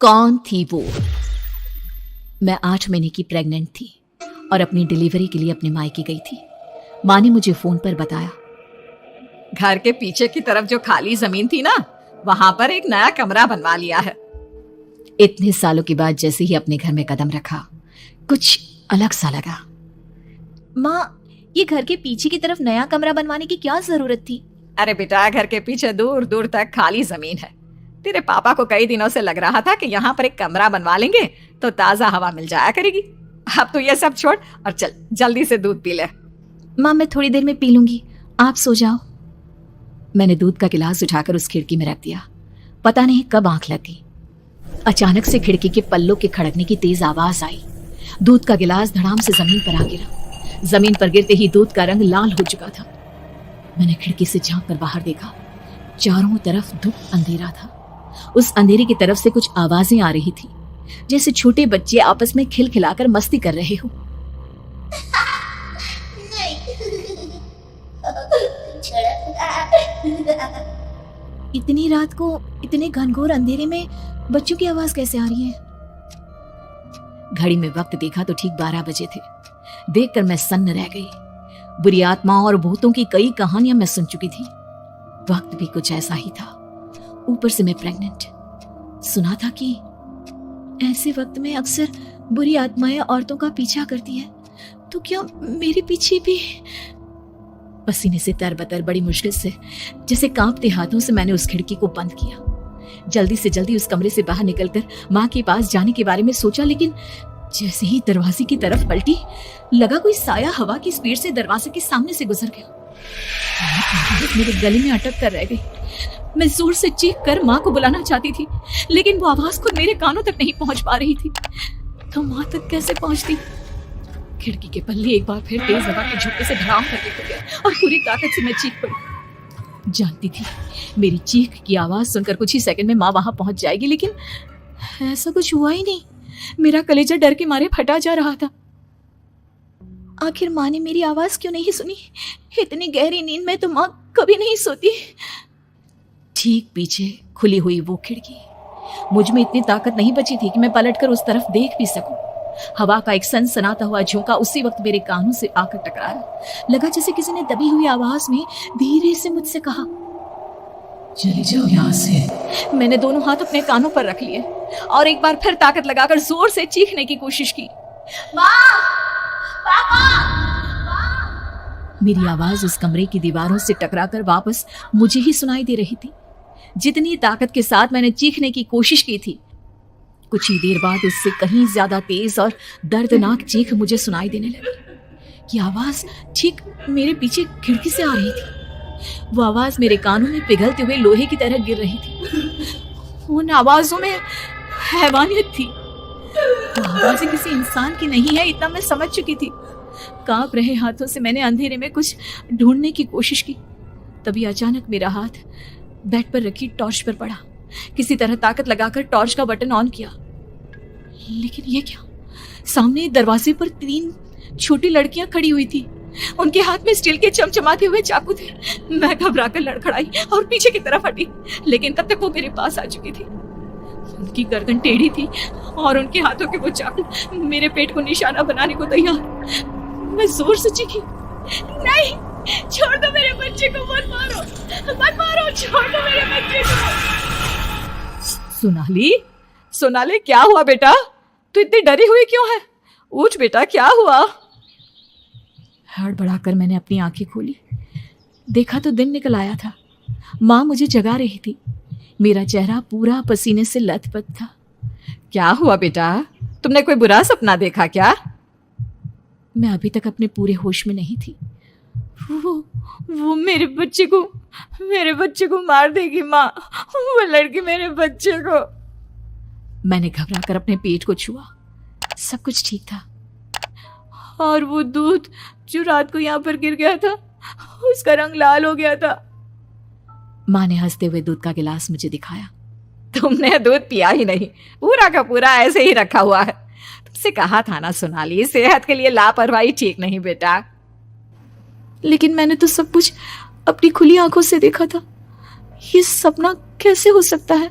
कौन थी वो? मैं 8 महीने की प्रेग्नेंट थी और अपनी डिलीवरी के लिए अपने मायके गई थी। माँ ने मुझे फोन पर बताया, घर के पीछे की तरफ जो खाली जमीन थी ना, वहां पर एक नया कमरा बनवा लिया है। इतने सालों के बाद जैसे ही अपने घर में कदम रखा, कुछ अलग सा लगा। माँ, ये घर के पीछे की तरफ नया कमरा बनवाने की क्या जरूरत थी? अरे बेटा, घर के पीछे दूर दूर तक खाली जमीन है। तेरे पापा को कई दिनों से लग रहा था कि यहाँ पर एक कमरा बनवा लेंगे तो ताजा हवा मिल जाया करेगी। अब तो ये सब छोड़ और चल जल्दी से दूध पी ले। माँ, मैं थोड़ी देर में पी लूंगी, आप सो जाओ। मैंने दूध का गिलास उठाकर उस खिड़की में रख दिया। पता नहीं कब आंख लग गई। अचानक से खिड़की के पल्लों के खड़कने की तेज आवाज आई। दूध का गिलास धड़ाम से जमीन पर आ गिरा। जमीन पर गिरते ही दूध का रंग लाल हो चुका था। मैंने खिड़की से झांक कर बाहर देखा। चारों तरफ धुप अंधेरा था। उस अंधेरे की तरफ से कुछ आवाजें आ रही थी, जैसे छोटे बच्चे आपस में खिलखिलाकर मस्ती कर रहे हो। इतनी रात को इतने घनघोर अंधेरे में बच्चों की आवाज कैसे आ रही है? घड़ी में वक्त देखा तो ठीक 12 बजे थे। देखकर मैं सन्न रह गई। बुरी आत्माओं और भूतों की कई कहानियां मैं सुन चुकी थी। वक्त भी कुछ ऐसा ही था। ऊपर से मैं प्रेग्नेंट। सुना था कि ऐसे वक्त में अक्सर बुरी आत्माएं औरतों का पीछा करती है, तो क्या मेरे पीछे भी? पसीने से तरबतर बड़ी मुश्किल से, जैसे कांपते हाथों से मैंने उस खिड़की को बंद किया। जल्दी से जल्दी उस कमरे से बाहर निकलकर माँ के पास जाने के बारे में सोचा, लेकिन जैसे ही दरवाजे की तरफ पलटी, लगा कोई साया हवा की स्पीड से दरवाजे के सामने से गुजर गया। मेरे गले में अटक कर रह गई। मैं जोर से चीख कर माँ को बुलाना चाहती थी, लेकिन वो आवाज खुद मेरे कानों तक नहीं पहुंच पा रही थी। तो माँ तक कैसे पहुंचती? खिड़की के पल्ले एक बार फिर तेज हवा के झोंके से धड़ाम करके खुल गया और पूरी ताकत से मैं चीख पड़ी। जानती थी मेरी चीख की आवाज सुनकर कुछ ही सेकंड में माँ वहां पहुंच जाएगी, लेकिन ऐसा कुछ हुआ ही नहीं। मेरा कलेजा डर के मारे फटा जा रहा था। आखिर माँ ने मेरी आवाज क्यों नहीं सुनी? इतनी गहरी नींद में तो माँ कभी नहीं सोती। ठीक पीछे खुली हुई वो खिड़की। मुझ में इतनी ताकत नहीं बची थी कि मैं पलटकर उस तरफ देख भी सकूं। हवा का एक सनसनाता हुआ झोंका उसी वक्त मेरे कानों से आकर टकराया। लगा जैसे किसी ने दबी हुई आवाज में धीरे से मुझसे कहा, चली जाओ यहाँ से। मैंने दोनों हाथ अपने कानों पर रख लिए और एक बार फिर ताकत लगाकर जोर से चीखने की कोशिश की। माँ! पापा! मेरी आवाज उस कमरे की दीवारों से टकराकर वापस मुझे ही सुनाई दे रही थी। जितनी ताकत के साथ मैंने चीखने की कोशिश की थी, कुछ ही देर बाद उससे कहीं ज्यादा तेज और दर्दनाक चीख मुझे सुनाई देने लगी। ये आवाज ठीक मेरे पीछे खिड़की से आ रही थी। वो आवाज मेरे कानों में पिघलते हुए लोहे की तरह गिर रही थी। उन आवाजों में हैवानियत थी। वो आवाजें किसी इंसान की नहीं है, इतना मैं समझ चुकी थी। कांप रहे हाथों से मैंने अंधेरे में कुछ ढूंढने की कोशिश की। तभी अचानक मेरा हाथ बेड पर रखी टॉर्च पर पड़ा। किसी तरह ताकत लगाकर टॉर्च का बटन ऑन किया, लेकिन ये क्या? सामने दरवाजे पर 3 छोटी लड़कियां खड़ी हुई थी। उनके हाथ में स्टील के चमचमाते हुए चाकू थे। मैं घबराकर लड़खड़ाई और पीछे की तरफ हटी, लेकिन तब तक वो मेरे पास आ चुकी थी। उनकी गर्दन टेढ़ी थी और उनके हाथों के वो चाकू मेरे पेट को निशाना बनाने को तैयार। मैं जोर से चीखी, नहीं, छोड़ दो मेरे बच्चे को, मत मारो, मत मारो, छोड़ दो मेरे बच्चे को। सोनाली, सोनाली, क्या हुआ बेटा? तू इतनी डरी हुई क्यों है? उठ बेटा, क्या हुआ? हड़बड़ाकर मैंने अपनी आंखें खोली। देखा तो दिन निकल आया था। माँ मुझे जगा रही थी। मेरा चेहरा पूरा पसीने से लथपथ था। क्या हुआ बेटा? तुमने कोई बुरा सपना देखा क्या? मैं अभी तक अपने पूरे होश में नहीं थी। वो मेरे बच्चे को मार देगी माँ। वो लड़की मेरे बच्चे को। मैंने घबराकर अपने पेट को छुआ। सब कुछ ठीक था। और वो दूध जो रात को यहाँ पर गिर गया था, उसका रंग लाल हो गया था। माँ ने हंसते हुए दूध का गिलास मुझे दिखाया। तुमने दूध पिया ही नहीं, पूरा का पूरा ऐसे ही रखा हुआ है। तुमसे कहा था ना सोनाली, सेहत के लिए लापरवाही ठीक नहीं बेटा। लेकिन मैंने तो सब कुछ अपनी खुली आंखों से देखा था। ये सपना कैसे हो सकता है?